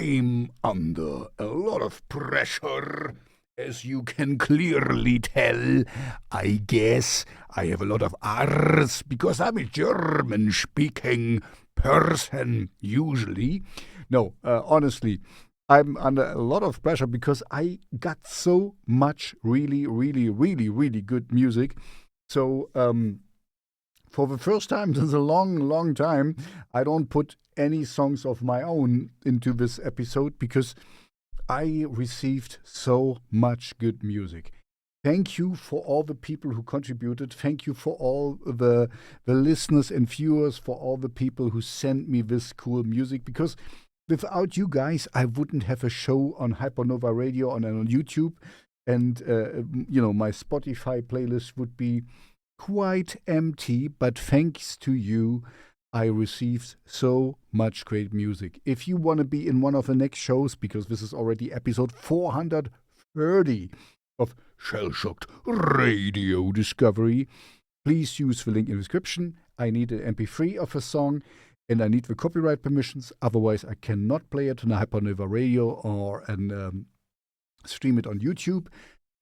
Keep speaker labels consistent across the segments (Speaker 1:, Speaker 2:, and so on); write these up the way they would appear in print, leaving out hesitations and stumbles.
Speaker 1: I'm under a lot of pressure, as you can clearly tell. I guess I have a lot of R's because I'm a German-speaking person, usually. No, honestly, I'm under a lot of pressure because I got so much really, really, really, really good music. So, for the first time since a long, long time, I don't put any songs of my own into this episode because I received so much good music. Thank you for all the people who contributed. Thank you for all the listeners and viewers, for all the people who sent me this cool music, because without you guys, I wouldn't have a show on Hypernova Radio and on YouTube, and my Spotify playlist would be quite empty. But thanks to you, I received so much great music. If you want to be in one of the next shows, because this is already episode 430 of Shellshocked Radio Discovery, please use the link in the description. I need an MP3 of a song, and I need the copyright permissions. Otherwise, I cannot play it on Hypernova Radio or stream it on YouTube.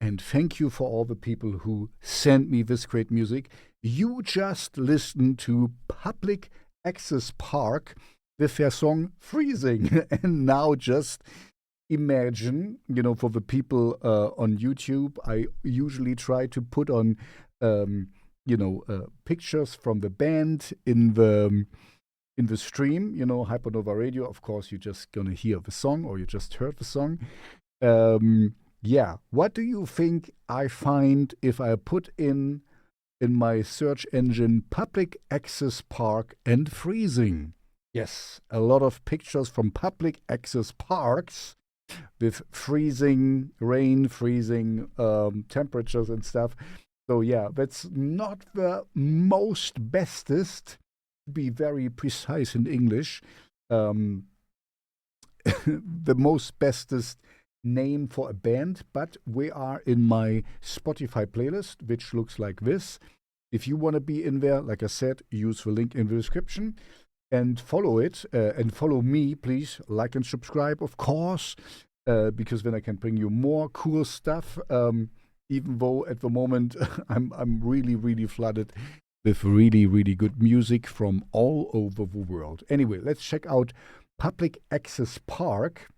Speaker 1: And thank you for all the people who sent me this great music. You just listened to Public Access Park with their song Freezing. And now just imagine, for the people on YouTube, I usually try to put on, pictures from the band in the stream, Hypernova Radio. Of course, you're just going to hear the song, or you just heard the song. What do you think I find if I put in my search engine Public Access Park and Freezing? Yes, a lot of pictures from public access parks with freezing rain, freezing temperatures and stuff. So that's not the most bestest, to be very precise in English, the most bestest name for a band, but we are in my Spotify playlist, which looks like this. If you want to be in there, like I said, use the link in the description and follow it, and follow me, please. Like and subscribe, of course, because then I can bring you more cool stuff, even though at the moment I'm really, really flooded with really, really good music from all over the world. Anyway, let's check out Public Access Park.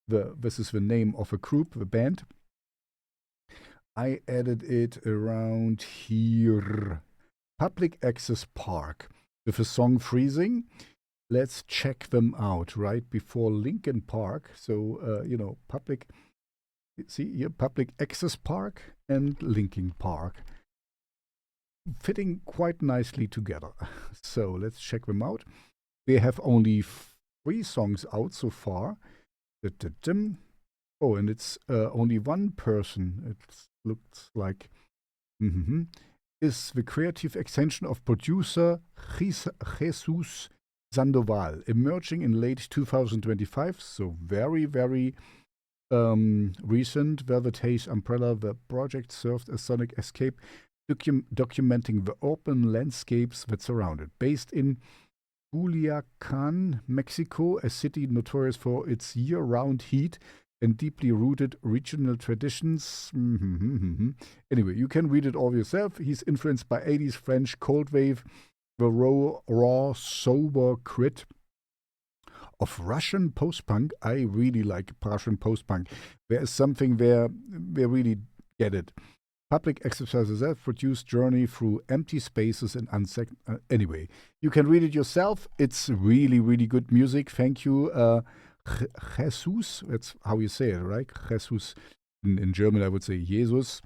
Speaker 1: This is the name of a group, the band. I added it around here. Public Access Park with the song Freezing. Let's check them out right before Linkin Park. So, Public Access Park and Linkin Park, fitting quite nicely together. So let's check them out. They have only 3 songs out so far. Oh, and it's only one person, it looks like, is the creative extension of producer Jesus Sandoval, emerging in late 2025, so very, very recent. Velvet Haze Umbrella, the project served as sonic escape, documenting the urban landscapes that surround it. Based in Culiacan, Mexico, a city notorious for its year-round heat and deeply rooted regional traditions. Anyway, you can read it all yourself. He's influenced by 80s French cold wave, the raw, sober grit of Russian post-punk. I really like Russian post-punk. There is something there, they really get it. Public Exercise self-produced journey through empty spaces and anyway, you can read it yourself. It's really, really good music. Thank you, Jesus. That's how you say it, right? Jesus. In German, I would say Jesus,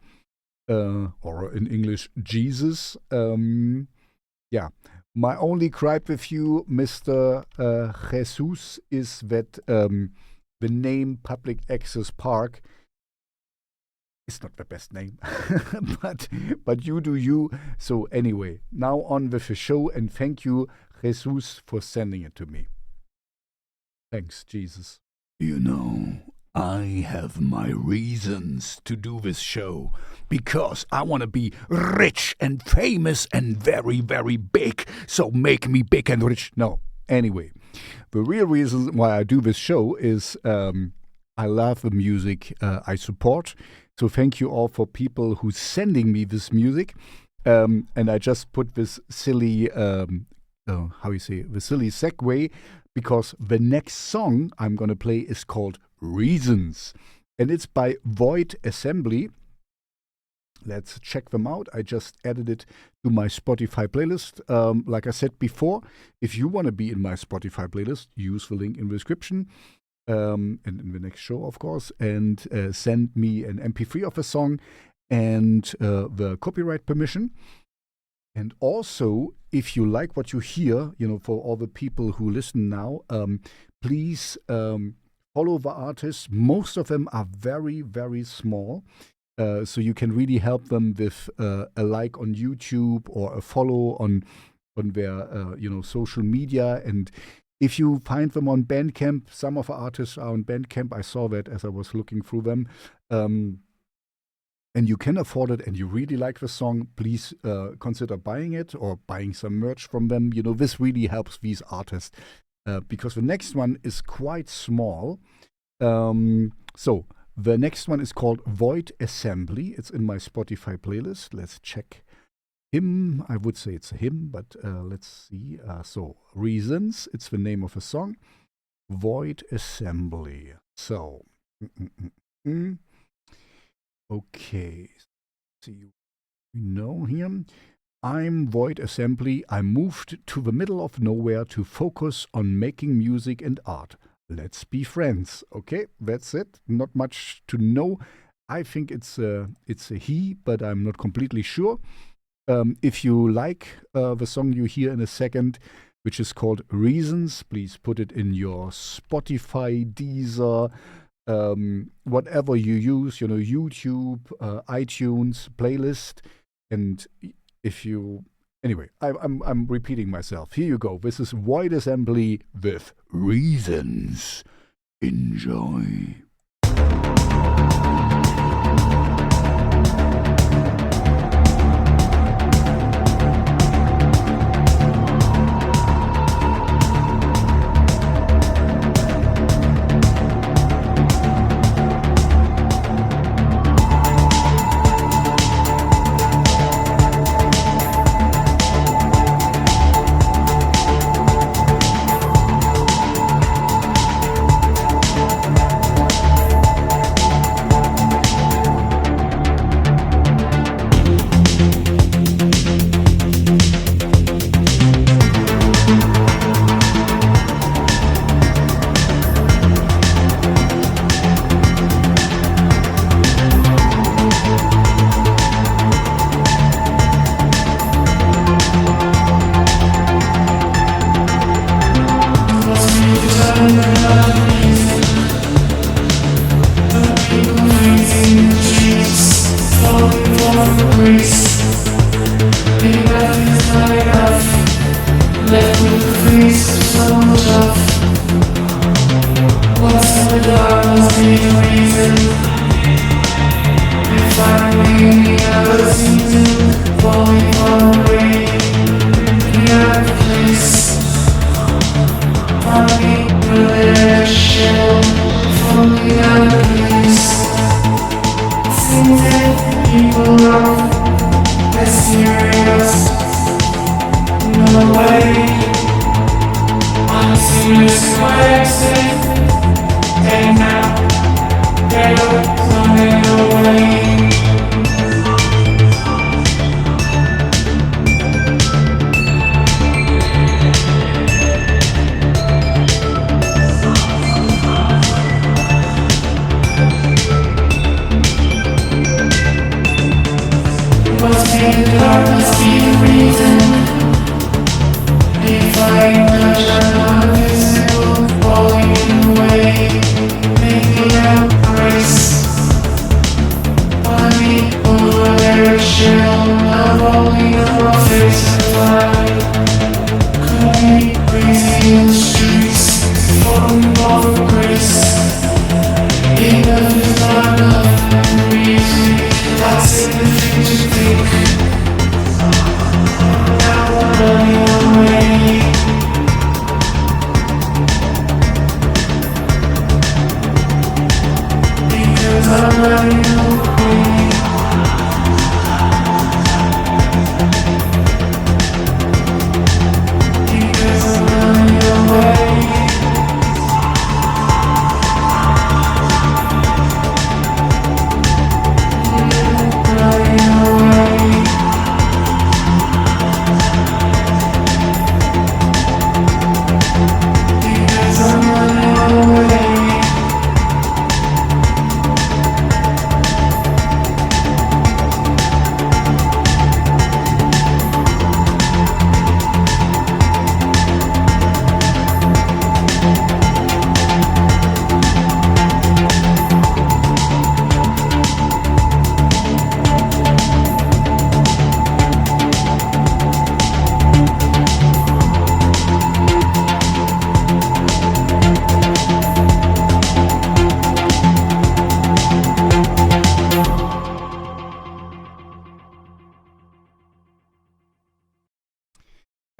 Speaker 1: or in English, Jesus. My only gripe with you, Mr. Jesus, is that the name Public Access Park it's not the best name, but you do you. So anyway, now on with the show, and thank you, Jesus, for sending it to me. Thanks, Jesus. I have my reasons to do this show, because I want to be rich and famous and very, very big. So make me big and rich. No, Anyway, the real reason why I do this show is I love the music I support. So thank you all for people who's sending me this music. And I just put this silly, the silly segue, because the next song I'm going to play is called Reasons. And it's by Void Assembly. Let's check them out. I just added it to my Spotify playlist. Like I said before, if you want to be in my Spotify playlist, use the link in the description. And in the next show, of course, and send me an MP3 of a song and the copyright permission. And also, if you like what you hear, for all the people who listen now, please follow the artists. Most of them are very, very small. So you can really help them with a like on YouTube or a follow on their social media. And if you find them on Bandcamp, some of the artists are on Bandcamp. I saw that as I was looking through them. And you can afford it and you really like the song, please consider buying it or buying some merch from them. This really helps these artists because the next one is quite small. So the next one is called Void Assembly. It's in my Spotify playlist. Let's check him. I would say it's him, but let's see. So Reasons, it's the name of a song. Void Assembly. So, okay. See, him. I'm Void Assembly. I moved to the middle of nowhere to focus on making music and art. Let's be friends. Okay, that's it. Not much to know. I think it's a he, but I'm not completely sure. If you like the song you hear in a second, which is called Reasons, please put it in your Spotify, Deezer, whatever you use, YouTube, iTunes, playlist. And if you... Anyway, I'm repeating myself. Here you go. This is Void Assembly with Reasons. Enjoy.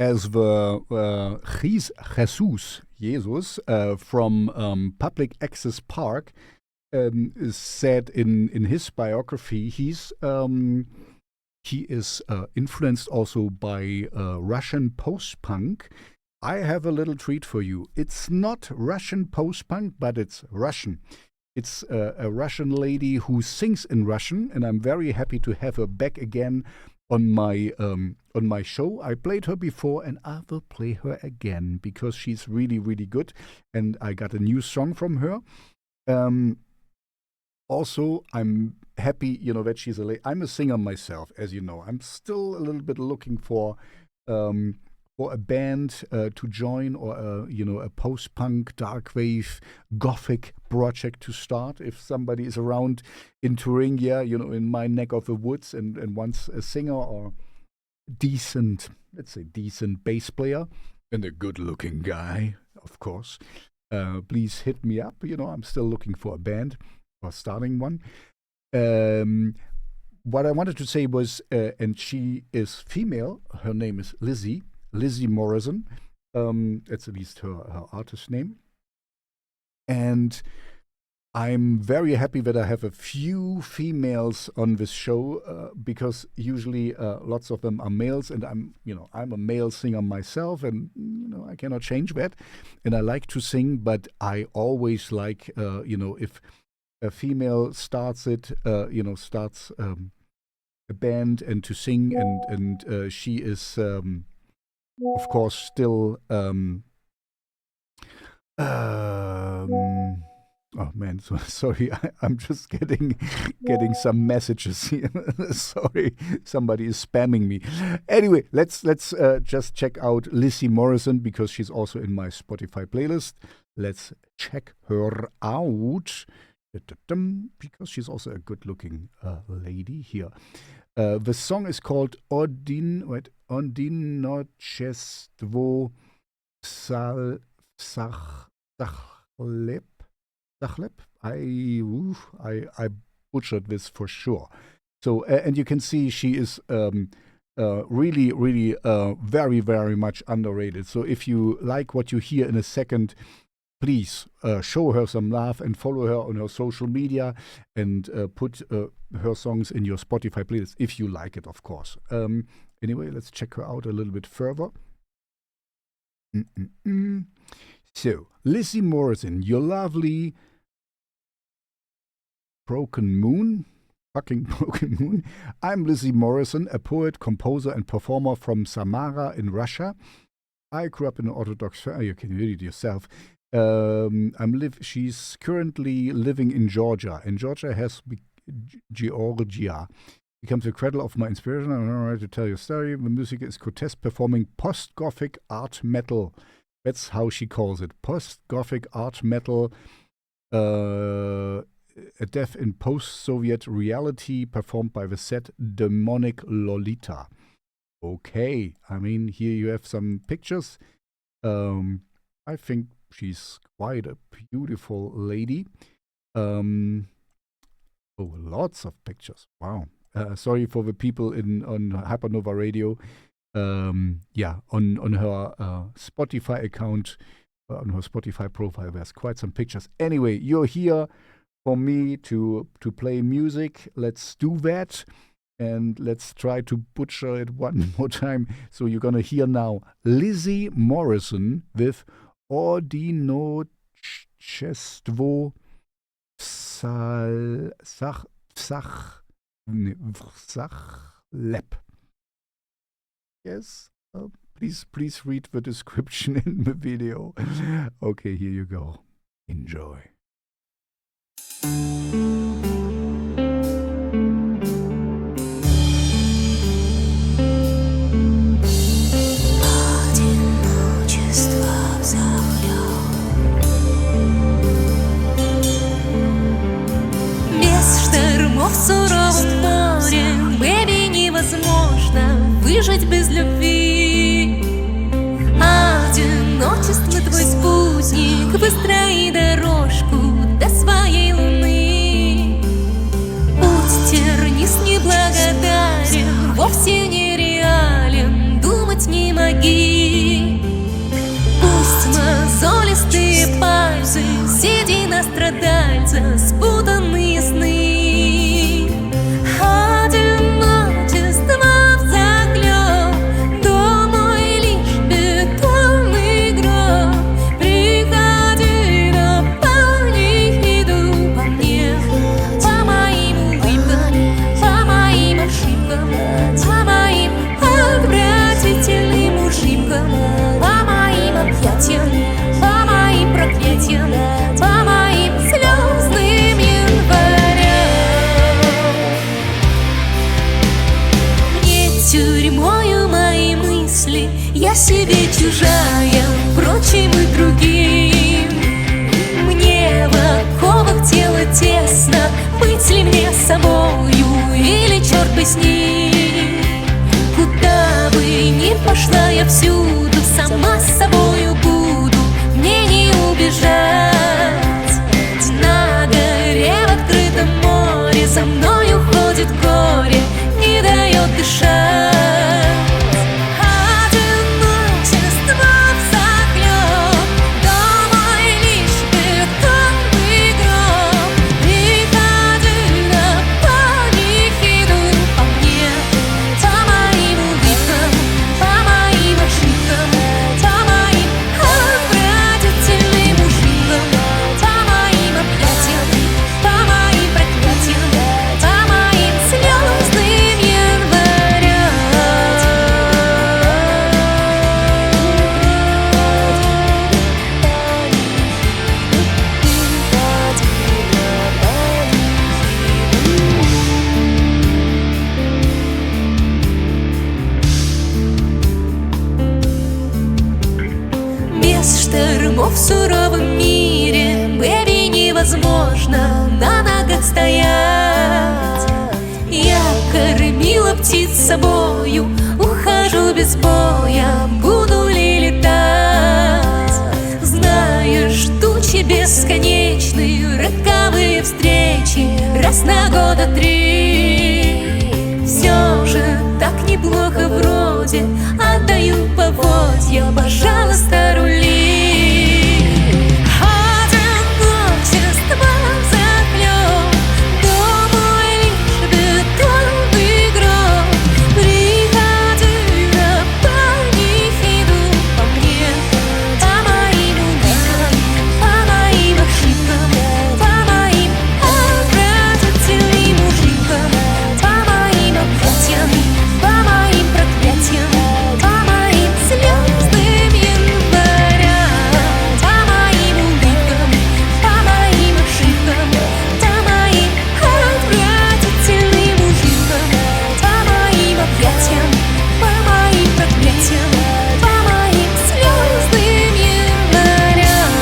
Speaker 1: as the Jesus from Public Access Park said in his biography, he is influenced also by Russian post-punk. I have a little treat for you. It's not Russian post-punk, but it's Russian. It's a Russian lady who sings in Russian, and I'm very happy to have her back again on my show. I played her before, and I will play her again because she's really, really good. And I got a new song from her. Also, I'm happy, that she's I'm a singer myself, as you know. I'm still a little bit looking for a band to join, or a post-punk, darkwave, gothic project to start. If somebody is around in Thuringia, in my neck of the woods, and wants a singer or decent bass player and a good-looking guy, of course, please hit me up. I'm still looking for a band or starting one. What I wanted to say was, and she is female. Her name is Lizzy Morisson. That's at least her artist name. And I'm very happy that I have a few females on this show, because usually lots of them are males, and I'm a male singer myself, and I cannot change that. And I like to sing, but I always like if a female starts a band and to sing, and she is of course still oh man, so sorry, I'm just getting some messages here. Sorry, somebody is spamming me. Anyway, let's just check out Lizzy Morisson, because she's also in my Spotify playlist. Let's check her out, because she's also a good-looking lady here. The song is called Одиночество, Взахлеб. I butchered this for sure. So and you can see she is really, really very, very much underrated. So if you like what you hear in a second, please show her some love and follow her on her social media, and put her songs in your Spotify playlist if you like it, of course. Anyway, let's check her out a little bit further. So, Lizzy Morisson, your lovely Broken Moon. I'm Lizzy Morisson, a poet, composer, and performer from Samara in Russia. I grew up in an Orthodox family. You can read it yourself. She's currently living in Georgia, and Georgia becomes the cradle of my inspiration. I'm not ready to tell you a story. The music is grotesque, performing post-gothic art metal. That's how she calls it. Post-gothic art metal, a death in post-Soviet reality, performed by the set Demonic Lolita. Okay, I mean, here you have some pictures. I think she's quite a beautiful lady. Lots of pictures. Wow. Sorry for the people on Hypernova Radio. On her Spotify account, on her Spotify profile, there's quite some pictures. Anyway, you're here for me to play music. Let's do that, and let's try to butcher it one more time. So you're gonna hear now Lizzy Morisson with Одиночество, Взахлеб. Yes, please read the description in the video. Okay, here you go. Enjoy.
Speaker 2: Без штормов в суровом море, baby, невозможно выжить без любви. Одиночество твой спутник, выстрои дорожку до своей луны. Путь тернист неблагодарен, вовсе нереален, думать не моги. снятся спутанные сны. Одиночество взахлеб, дом мой лишь бетонный гроб. Приходи, наполни еду по мне, по моим улыбкам, по моим ошибкам, по моим отвратительным ушибкам, по моим объятиям, по моим проклятиям, по моим слезным январям. Мне тюрьмою мои мысли, я себе чужая, впрочем и другим. Мне в оковах тела тесно, быть ли мне собою или черт бы с ним. Куда бы ни пошла я всюду, сама с собою буду, мне не убежать. На горе в открытом море за мною ходит горе, не дает дышать. Одиночество взахлеб, дом мой лишь бетонный гроб. Приходи, наполни еду по мне, по моим улыбкам, по моим ошибкам, по моим отвратительным ушибкам, по моим объятиям, по моим проклятиям, по моим слезным январям. Без штормов в суровом мире, бэби, невозможно на ногах стоять. Я кормила птиц собою, ухожу без боя, буду ли летать? Знаешь, тучи бесконечные, роковые встречи, раз на года 3. Все же так неплохо вроде, отдаю поводья, пожалуйста, рули. Одиночество взахлеб, дом мой лишь бетонный гроб. Приходи, наполни еду по мне, по моим улыбкам, по моим ошибкам, по моим отвратительным ушибкам, по моим объятиям, по моим проклятиям, по моим слезным январям, по моим улыбкам, по моим ошибкам, по моим отвратительным ушибкам, по моим объятиям, по моим проклятиям, по моим слезным январям.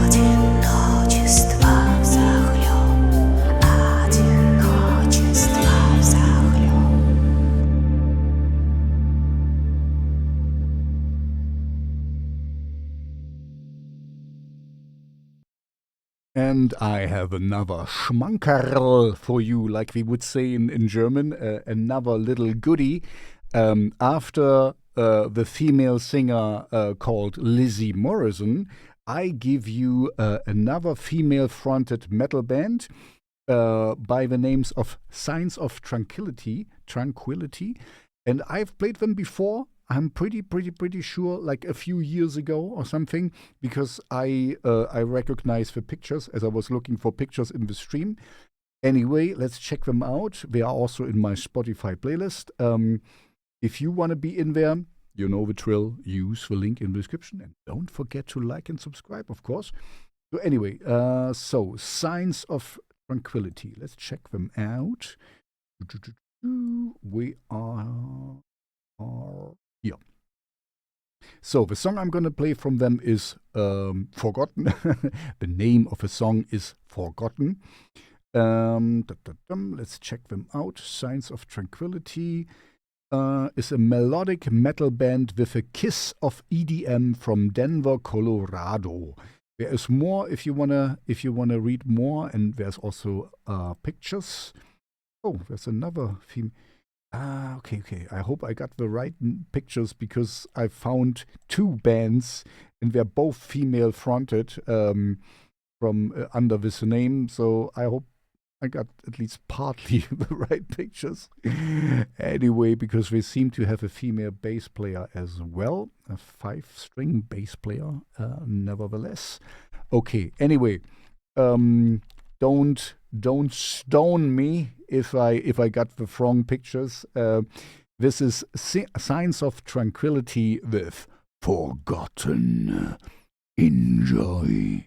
Speaker 2: Одиночество взахлеб, одиночество взахлеб.
Speaker 1: And I have another Schmankerl for you, like we would say in German, another little goodie. After the female singer called Lizzy Morisson, I give you another female-fronted metal band by the names of Signs of Tranquility, and I've played them before. I'm pretty sure, like a few years ago or something, because I recognize the pictures as I was looking for pictures in the stream. Anyway, let's check them out. They are also in my Spotify playlist. If you want to be in there, you know the drill. Use the link in the description, and don't forget to like and subscribe, of course. So anyway, so Signs of Tranquility. Let's check them out. We are here. So the song I'm going to play from them is Forgotten. The name of the song is Forgotten. Let's check them out. Signs of Tranquility is a melodic metal band with a kiss of EDM from Denver, Colorado. There is more if you wanna read more, and there's also pictures. Oh, there's another theme. Okay. I hope I got the right pictures because I found two bands and they're both female fronted from under this name. So I hope I got at least partly the right pictures. Anyway, because they seem to have a female bass player as well, a 5-string bass player, nevertheless. Okay. Anyway, don't stone me if I got the wrong pictures. This is Signs of Tranquility with Forgotten. Enjoy.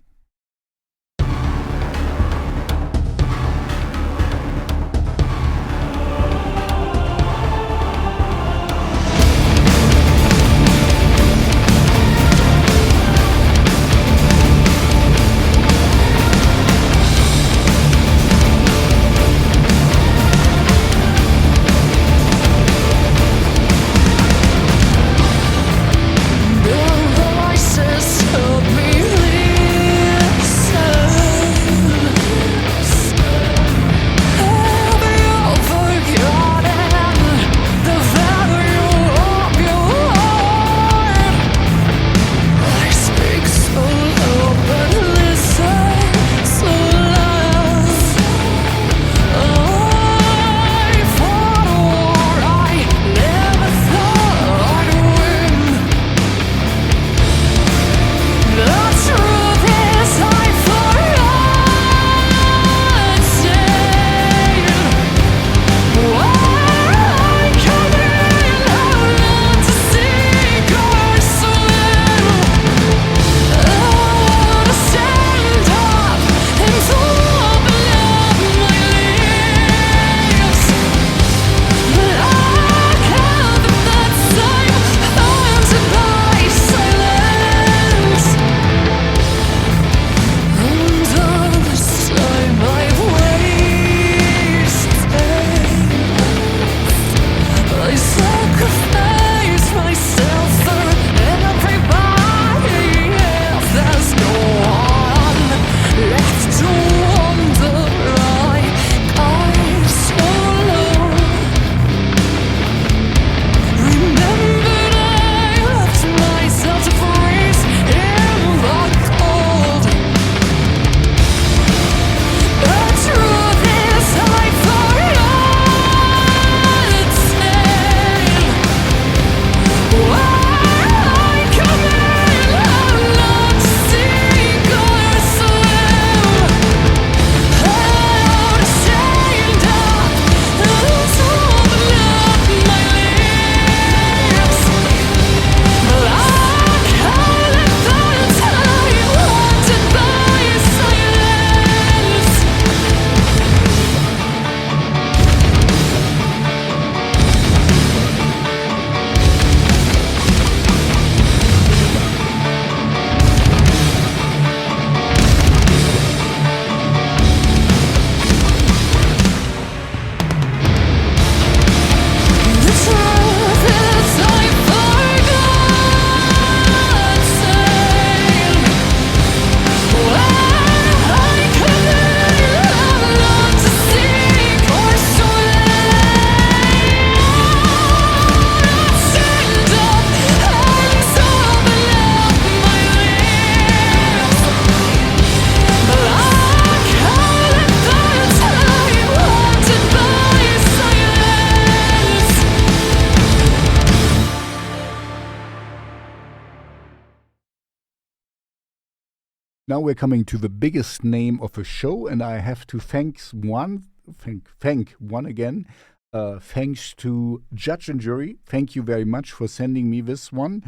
Speaker 1: Now we're coming to the biggest name of a show, and I have to thank one again. Thanks to Judge and Jury. Thank you very much for sending me this one.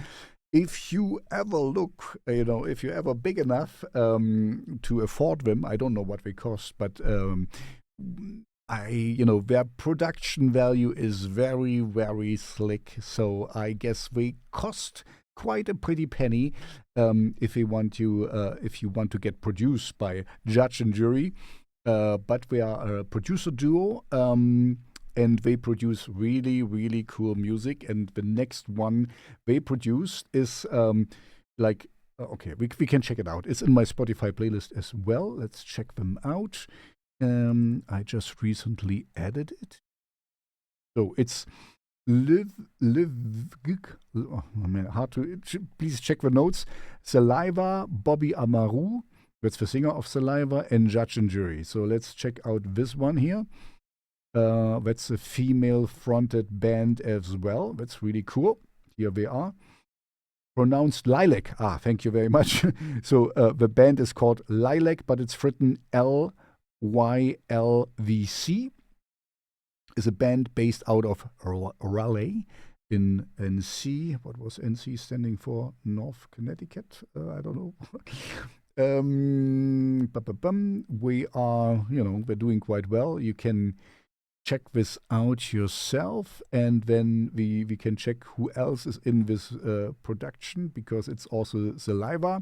Speaker 1: If you ever look, if you're ever big enough to afford them, I don't know what they cost, but their production value is very, very slick. So I guess they cost quite a pretty penny if you want to get produced by Judge and Jury. But we are a producer duo, and they produce really, really cool music. And the next one they produced is like Okay, we can check it out. It's in my Spotify playlist as well. Let's check them out. I just recently added it. So it's oh man, hard to. Please check the notes. Saliva, Bobby Amaru, that's the singer of Saliva, and Judge and Jury. So let's check out this one here. That's a female-fronted band as well. That's really cool. Here they are. Pronounced Lilac. Thank you very much. So the band is called Lilac, but it's written LYLVC. Is a band based out of Raleigh in NC. What was NC standing for? North Connecticut? I don't know. We are, we're doing quite well. You can check this out yourself, and then we can check who else is in this production, because it's also Saliva.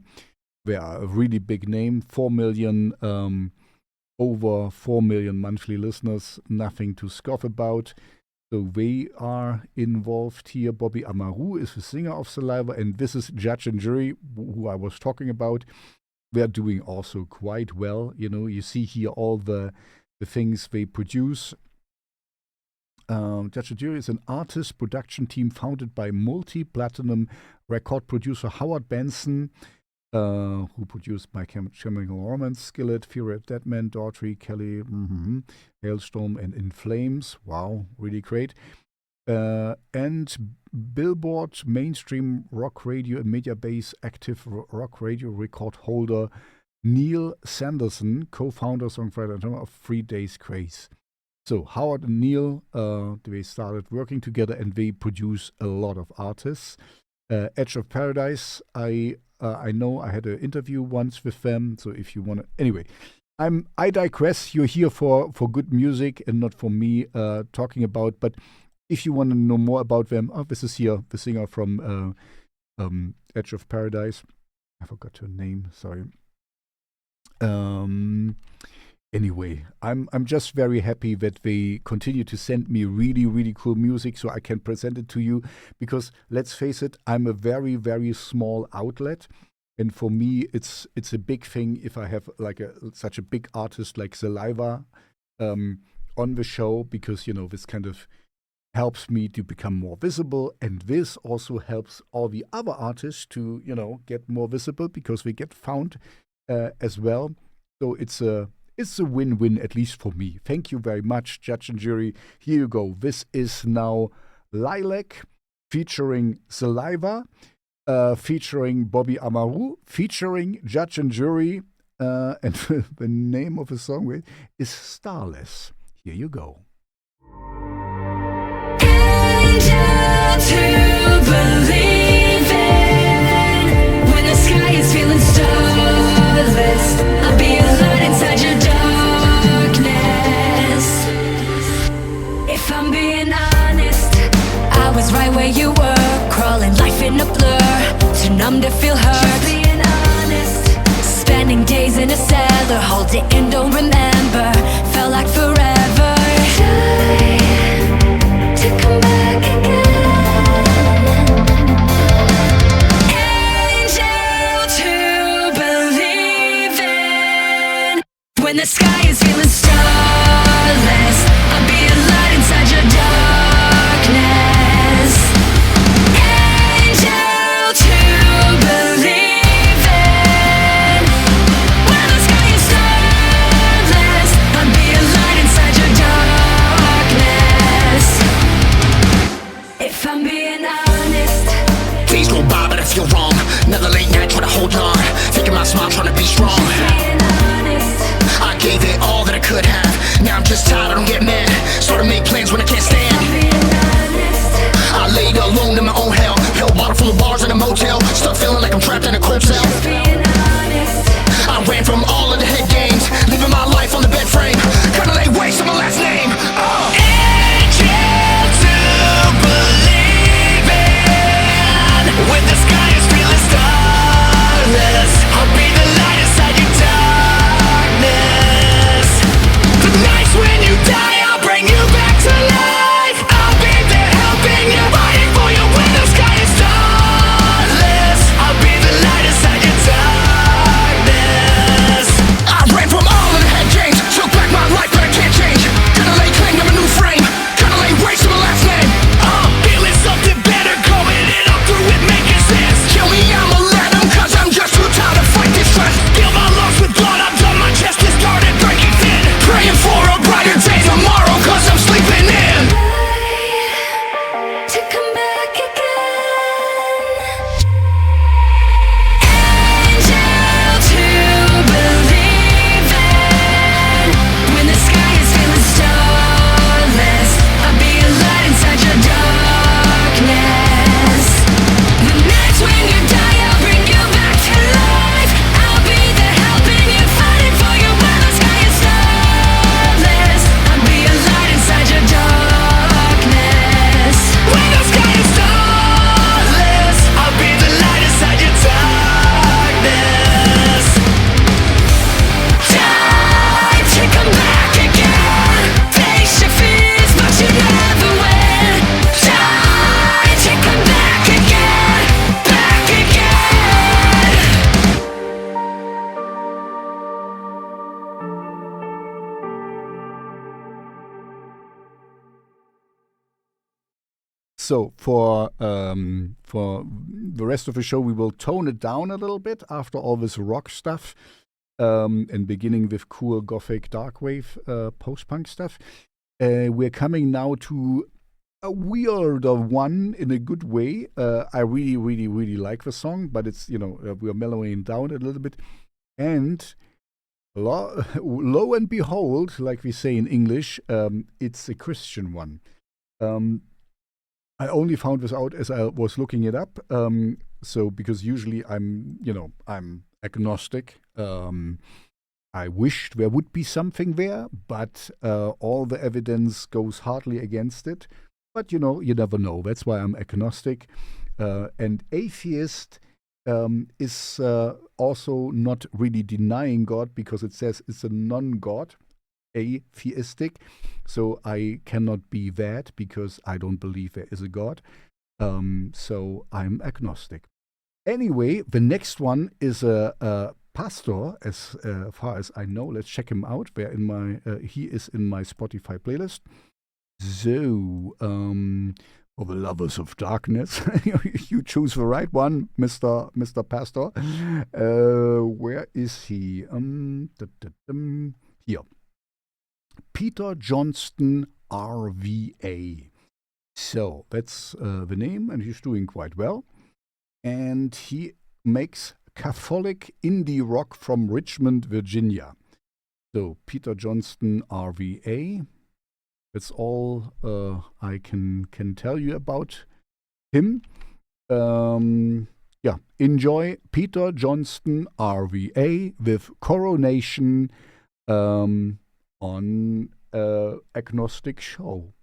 Speaker 1: They are a really big name, 4 million, over 4 million monthly listeners, nothing to scoff about. So they are involved here. Bobby Amaru is the singer of Saliva, and this is Judge and Jury, who I was talking about. They're doing also quite well. You see here all the things they produce. Judge and Jury is an artist production team founded by multi-platinum record producer Howard Benson, who produced My Chemical Romance, Skillet, Fury of Deadman, Daughtry, Kelly, Hailstorm, and In Flames. Wow, really great. And Billboard mainstream rock radio and media base active rock radio record holder Neil Sanderson, co-founder, songwriter, and drummer of 3 Days Grace. So Howard and Neil, they started working together, and they produce a lot of artists. Edge of Paradise, I know I had an interview once with them, so if you want to... Anyway, I digress. You're here for good music and not for me talking about, but if you want to know more about them, this is here, the singer from Edge of Paradise. I forgot her name, sorry. Anyway, I'm just very happy that they continue to send me really, really cool music so I can present it to you, because let's face it, I'm a very, very small outlet, and for me it's a big thing if I have like such a big artist like Saliva on the show, because this kind of helps me to become more visible, and this also helps all the other artists to get more visible, because we get found as well. So it's a win-win, at least for me. Thank you very much, Judge and Jury. Here you go. This is now Lilac featuring Saliva, featuring Bobby Amaru, featuring Judge and Jury, and the name of the song is Starless. Here you go.
Speaker 2: Angel to believe in. When the sky is feeling starless, I'll be a light inside your darkness. If I'm being honest, I was right where you were, crawling life in a blur, too numb to feel hurt. Being honest, spending days in a cellar, hold it in, don't remember, felt like forever. Try to come back again. Angel to believe in. When the sky is feeling starless, I'll be a light inside your darkness. Angel to believe in. When the sky is starless, I'll be a light inside your darkness. If I'm being honest,
Speaker 3: days go by but I feel wrong. Another late night trying to hold on, thinking my smile trying to be strong.
Speaker 2: being honest,
Speaker 3: I gave it all that I could have. Now I'm just tired, I don't get mad. Start to make plans when I can't stand.
Speaker 2: being honest,
Speaker 3: I laid alone in my own hell. Held bottle full of bars in a motel. Stuck feeling like I'm trapped in a cold cell.
Speaker 2: being honest.
Speaker 3: I ran from all of the head games, living my life on the bed frame. Kinda lay waste on my last name. Angel to believe in. When the sky is feeling starless, I'll be the light inside your darkness. The nights when you die, I'll bring you back to life. I'll be there helping you, fighting for you when the sky is starless. I'll be the light
Speaker 1: So for the rest of the show, we will tone it down a little bit after all this rock stuff, and beginning with cool gothic darkwave post-punk stuff. We're coming now to a weirder one in a good way. I really, really, really like the song, but it's, we're mellowing down a little bit. And lo and behold, like we say in English, it's a Christian one. I only found this out as I was looking it up. So because usually I'm agnostic. I wished there would be something there, but all the evidence goes hardly against it. But you never know. That's why I'm agnostic. And atheist is also not really denying God, because it says it's a non-God, atheistic. So I cannot be that because I don't believe there is a God. So I'm agnostic. Anyway, the next one is a pastor, as far as I know. Let's check him out. He is in my Spotify playlist. So, for the lovers of darkness, you choose the right one, Mr. Pastor. Where is he? Here. Peter Johnston, RVA. So that's the name, and he's doing quite well. And he makes Catholic indie rock from Richmond, Virginia. So Peter Johnston, RVA. That's all I can tell you about him. Enjoy Peter Johnston, RVA, with Coronation on Agnostic Show.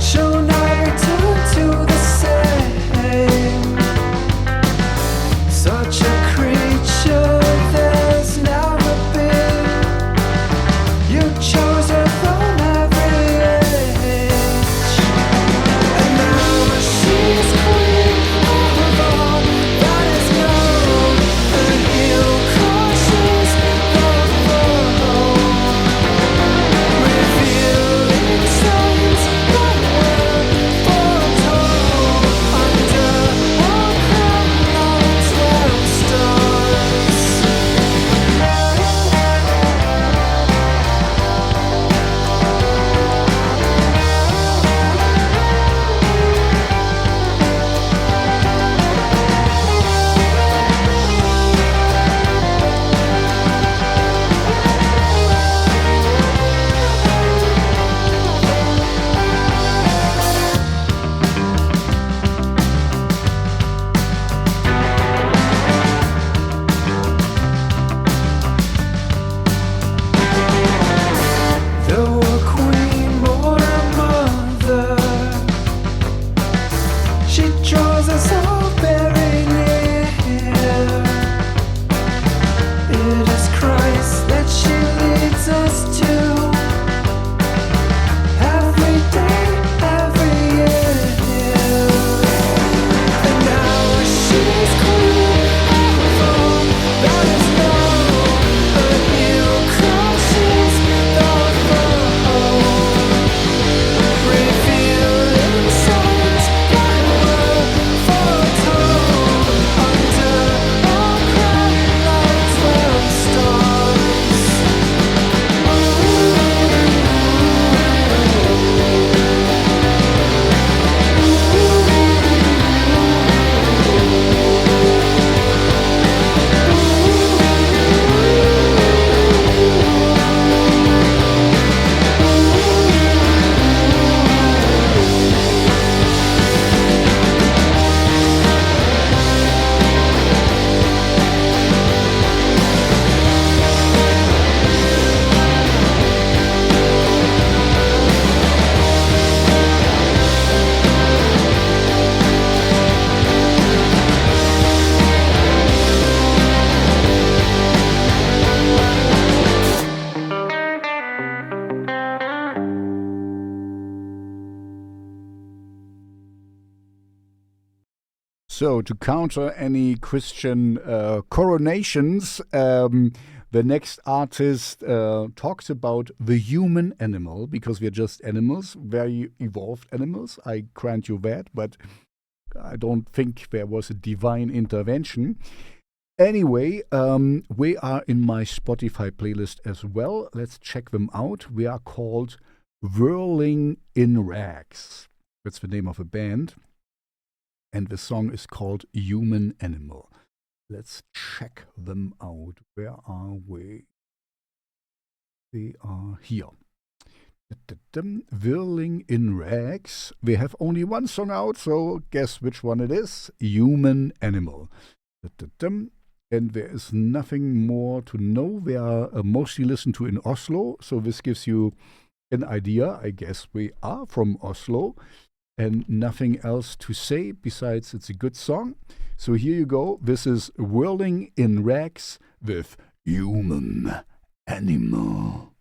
Speaker 3: Shall not return to the same.
Speaker 1: So, to counter any Christian coronations, the next artist talks about the human animal, because we're just animals, very evolved animals. I grant you that, but I don't think there was a divine intervention. Anyway, we are in my Spotify playlist as well. Let's check them out. We are called Whirling in Rags. That's the name of a band. And the song is called Human Animal. Let's check them out. Where are we? They are here. Whirling in Rags. We have only one song out, so guess which one it is? Human Animal. And there is nothing more to know. They are mostly listened to in Oslo, so this gives you an idea. I guess we are from Oslo. And nothing else to say besides it's a good song. So here you go. This is Whirling in Rags with Human Animal.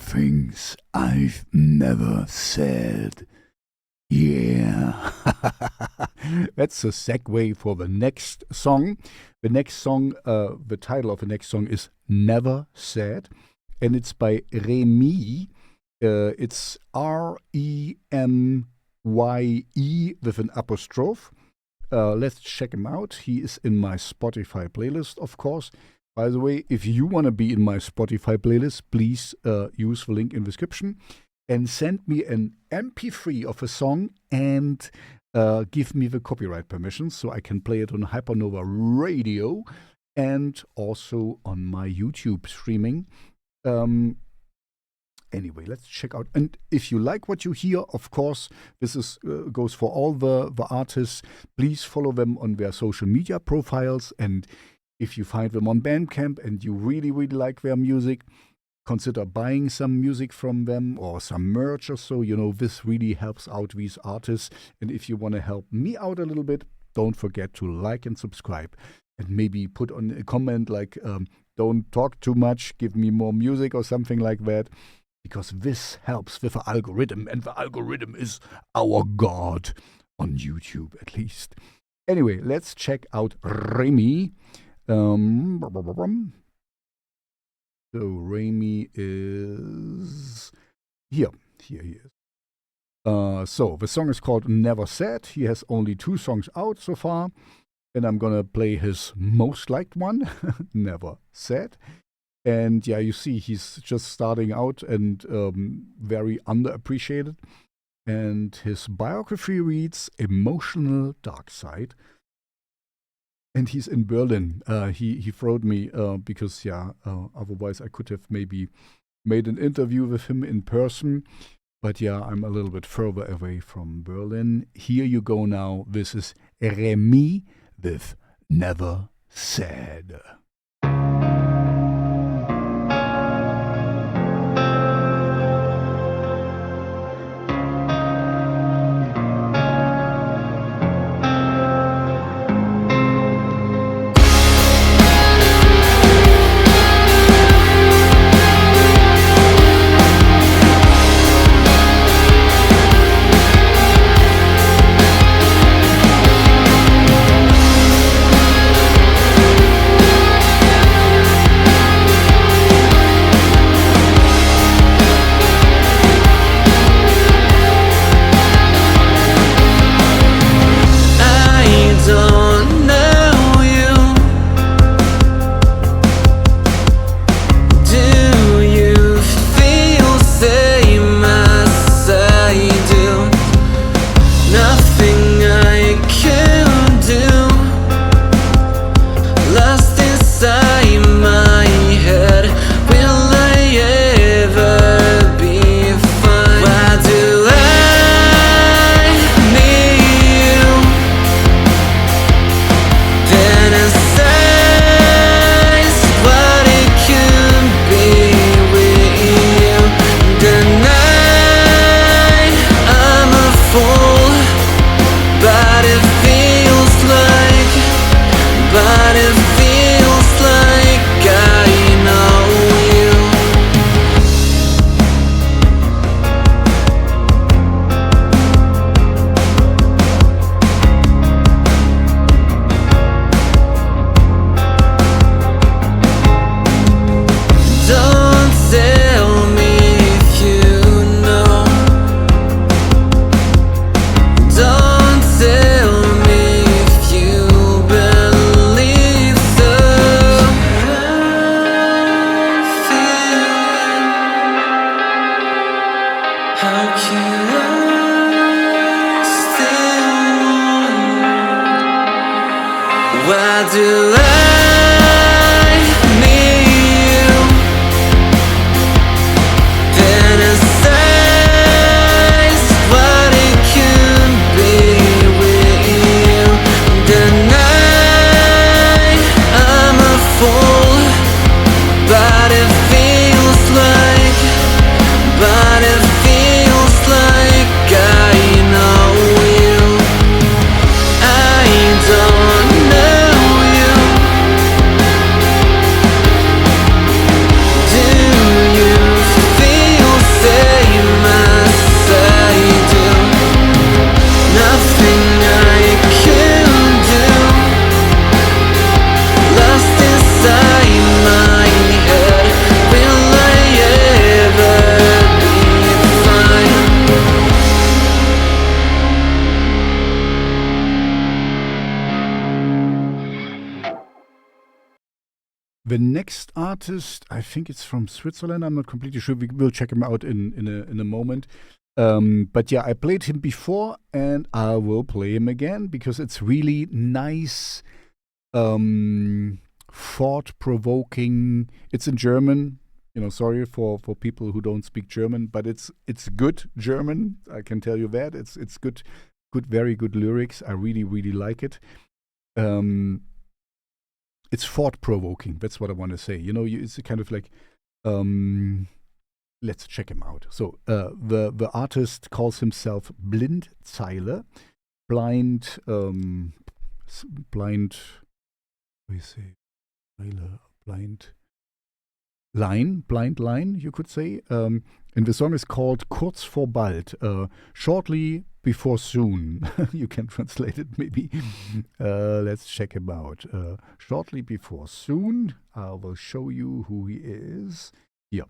Speaker 1: things I've never said. Yeah. That's a segue for the next song. The next song, the title of the next song is Never Said, and it's by REMYÉ. It's REMYÉ with an apostrophe. Let's check him out. He is in my Spotify playlist, of course. By the way, if you want to be in my Spotify playlist, please use the link in the description and send me an MP3 of a song and give me the copyright permission so I can play it on Hypernova Radio and also on my YouTube streaming. Anyway, let's check out. And if you like what you hear, of course, this is goes for all the artists. Please follow them on their social media profiles. And if you find them on Bandcamp and you really, really like their music, consider buying some music from them or some merch or so. You know, this really helps out these artists. And if you want to help me out a little bit, don't forget to like and subscribe. And maybe put on a comment like, don't talk too much, give me more music or something like that. Because this helps with the algorithm, and the algorithm is our god, on YouTube at least. Anyway, let's check out REMYÉ. So REMYÉ is here. Here he is. So the song is called Never Said. He has only 2 songs out so far, and I'm gonna play his most liked one, Never Said. And yeah, you see, he's just starting out and very underappreciated. And his biography reads Emotional Dark Side. And he's in Berlin. He wrote me because, otherwise I could have maybe made an interview with him in person. But yeah, I'm a little bit further away from Berlin. Here you go now. This is REMYÉ with Never Said.
Speaker 3: I don't know you.
Speaker 1: The next artist, I think it's from Switzerland. I'm not completely sure. We will check him out in a moment. But yeah, I played him before, and I will play him again because it's really nice, thought-provoking. It's in German. Sorry for people who don't speak German, but it's good German. I can tell you that it's good, very good lyrics. I really, really like it. It's thought-provoking. That's what I want to say. It's a kind of like, let's check him out. So the artist calls himself Blindzeile, blind. We say, blind line. You could say. And the song is called Kurz vor bald, shortly before soon. You can translate it maybe. Let's check him out. Shortly before soon. I will show you who he is. Here.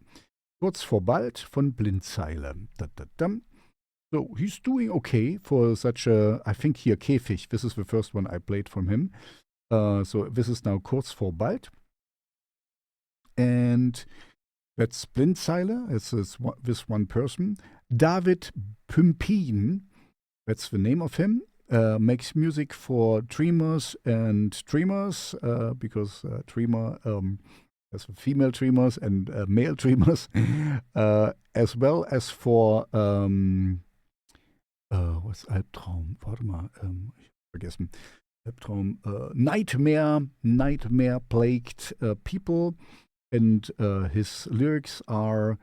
Speaker 1: Kurz vor bald von Blindzeile. So he's doing okay for such a, I think here, Käfig. This is the first one I played from him. So this is now Kurz vor bald. And that's Blindzeile. It's this one person. David Pümpin, that's the name of him, makes music for Tremors and Tremors, because Tremor has female Tremors and male Tremors, as well as for, what's Albtraum? Warte mal, ich hab vergessen. Albtraum, nightmare-plagued people. And his lyrics are,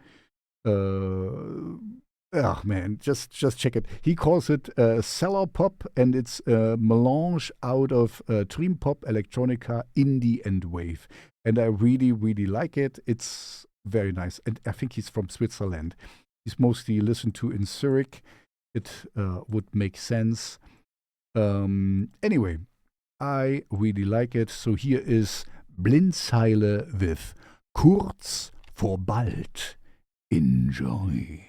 Speaker 1: just check it. He calls it cellar pop, and it's a melange out of dream pop, electronica, indie, and wave. And I really, really like it. It's very nice. And I think he's from Switzerland. He's mostly listened to in Zurich. It would make sense. Anyway, I really like it. So here is Blindzeile with Kurz vor bald. Enjoy.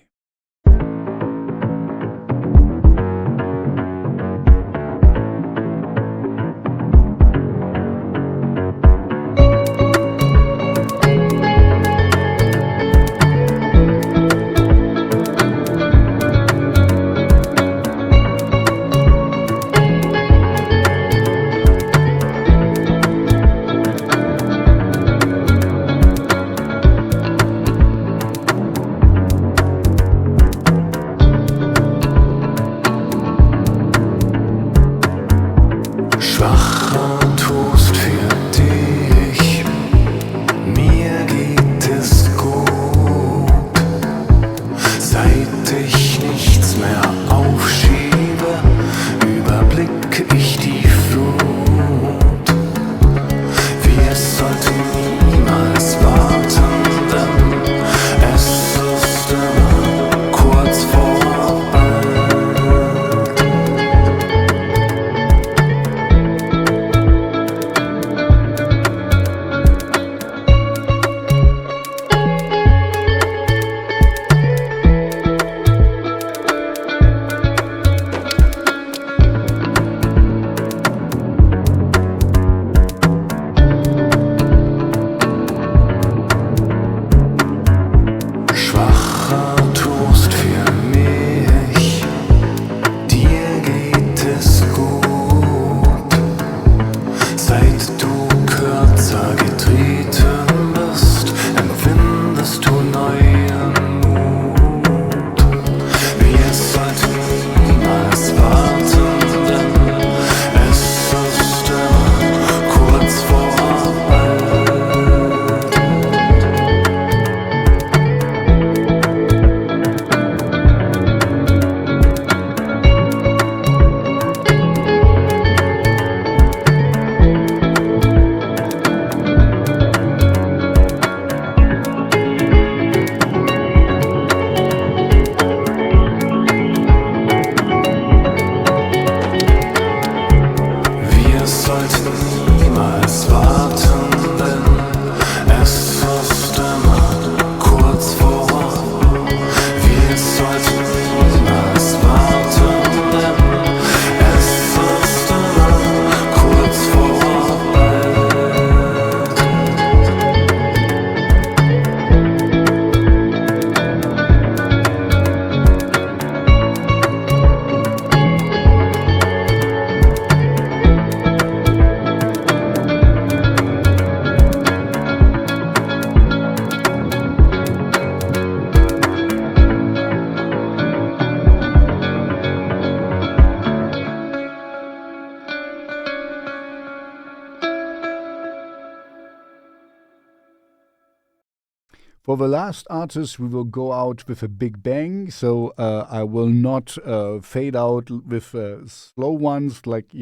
Speaker 1: For the last artist, we will go out with a big bang. So I will not fade out with slow ones, like,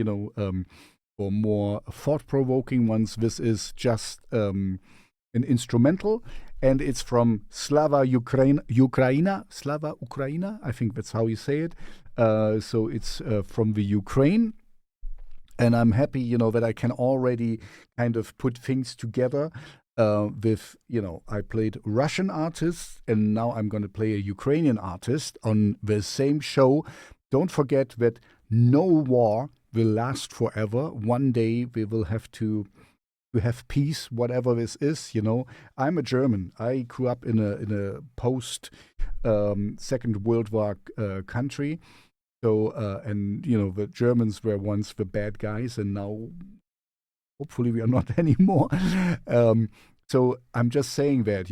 Speaker 1: or more thought-provoking ones. This is just an instrumental, and it's from Slava Ukraina. I think that's how you say it. So it's from the Ukraine. And I'm happy, that I can already kind of put things together with, I played Russian artists, and now I'm going to play a Ukrainian artist on the same show. Don't forget that no war will last forever. One day we will have to have peace, whatever this is. I'm a German. I grew up in a post Second World War country. So, the Germans were once the bad guys, and now hopefully we are not anymore. So I'm just saying that,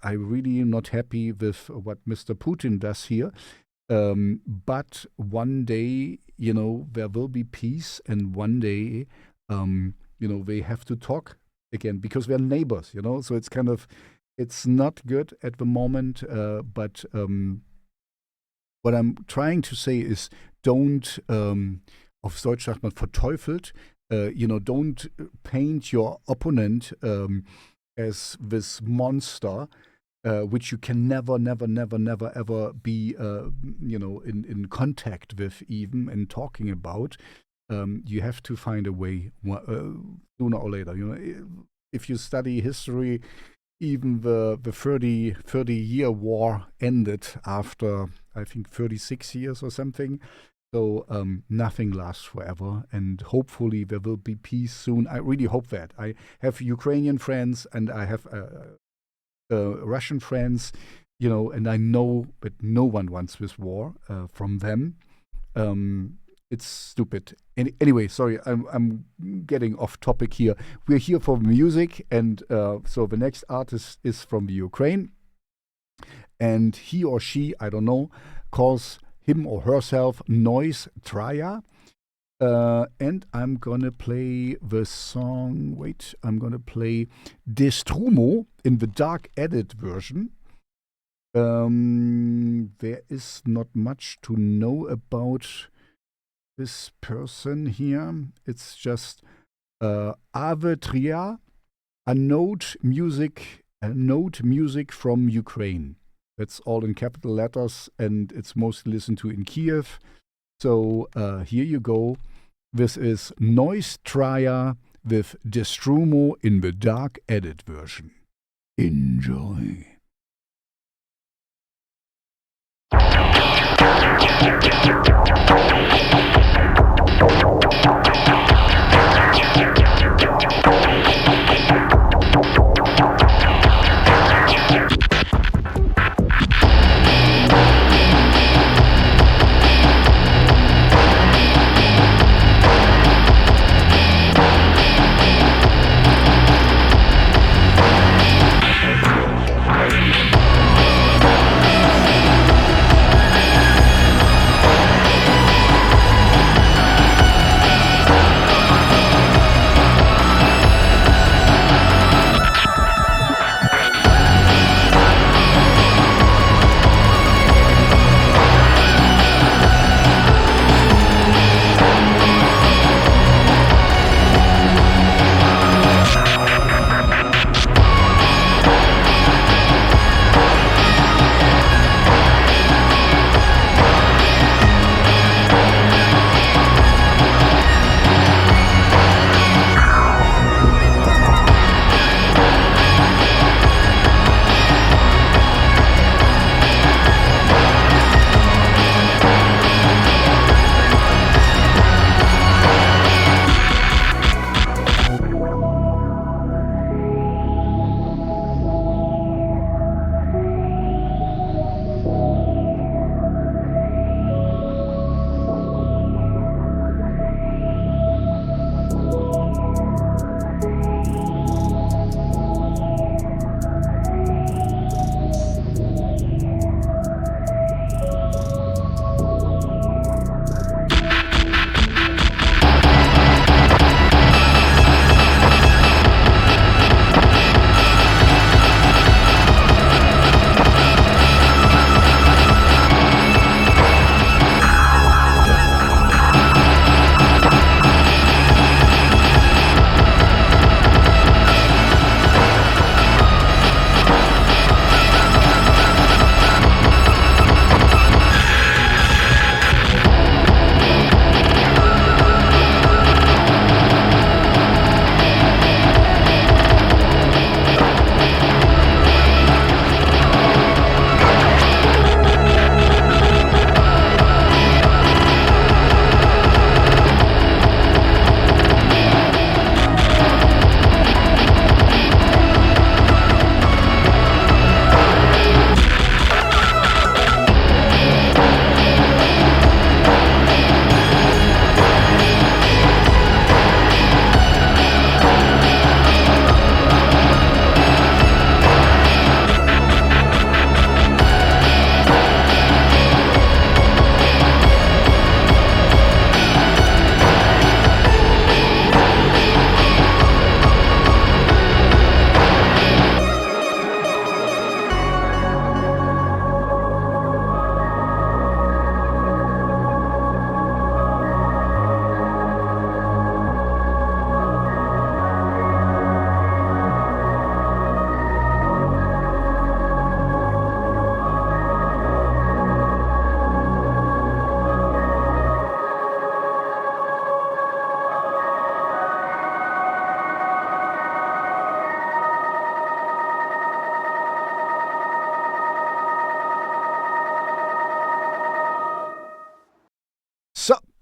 Speaker 1: I really am not happy with what Mr. Putin does here. But one day, there will be peace, and one day, they have to talk again, because we're neighbors, so it's not good at the moment, but what I'm trying to say is, don't, auf Deutsch sagt man verteufelt, don't paint your opponent as this monster, which you can never, ever be, in contact with, even, and talking about. You have to find a way sooner or later. If you study history, even the 30-year war ended after, I think, 36 years or something. So nothing lasts forever, and hopefully there will be peace soon. I really hope that. I have Ukrainian friends, and I have Russian friends, and I know that no one wants this war from them. It's stupid. Anyway, sorry, I'm getting off topic here. We're here for music, and so the next artist is from the Ukraine, and he or she, I don't know, calls him or herself Noise Traya, and I'm gonna play the song. Wait, I'm gonna play Destrumo in the dark edit version. There is not much to know about this person here. It's just Ave Tria, a note music from Ukraine. That's all in capital letters, and it's mostly listened to in Kiev. So here you go. This is Noise Traya with Destrumo in the dark edit version. Enjoy.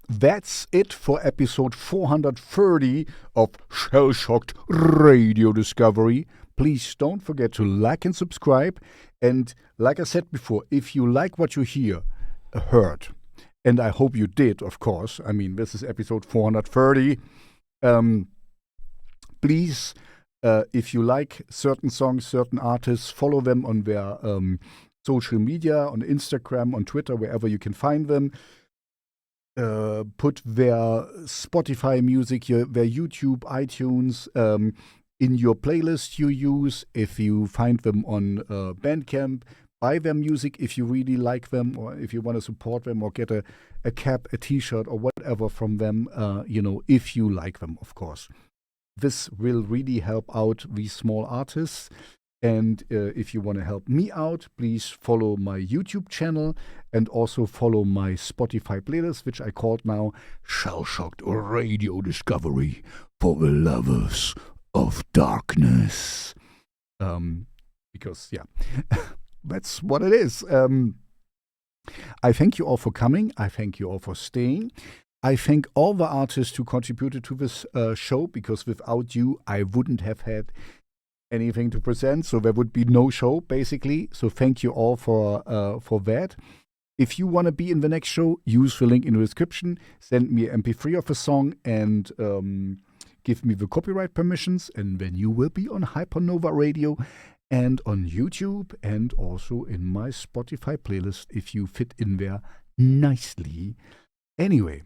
Speaker 1: that's it for episode 430 of Shellshocked Radio Discovery. Please don't forget to like and subscribe. And like I said before, if you like what you heard, and I hope you did, of course. I mean, this is episode 430. Please, if you like certain songs, certain artists, follow them on their social media, on Instagram, on Twitter, wherever you can find them. Put their Spotify music, their YouTube, iTunes, in your playlist you use. If you find them on Bandcamp, buy their music if you really like them, or if you want to support them, or get a cap, a t-shirt, or whatever from them, if you like them, of course. This will really help out these small artists. And if you want to help me out, please follow my YouTube channel and also follow my Spotify playlist, which I called now Shellshocked Radio Discovery for the lovers of darkness. Because, that's what it is. I thank you all for coming. I thank you all for staying. I thank all the artists who contributed to this show, because without you, I wouldn't have had anything to present, so there would be no show, basically. So thank you all for that. If you want to be in the next show, use the link in the description. Send me an MP3 of a song and give me the copyright permissions, and then you will be on Hypernova Radio and on YouTube, and also in my Spotify playlist if you fit in there nicely. Anyway,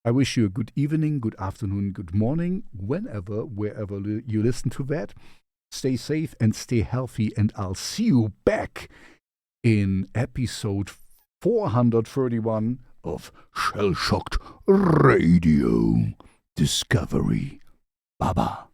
Speaker 1: I wish you a good evening, good afternoon, good morning, whenever, wherever you listen to that. Stay safe and stay healthy, and I'll see you back in episode 431 of Shellshocked Radio Discovery. Baba.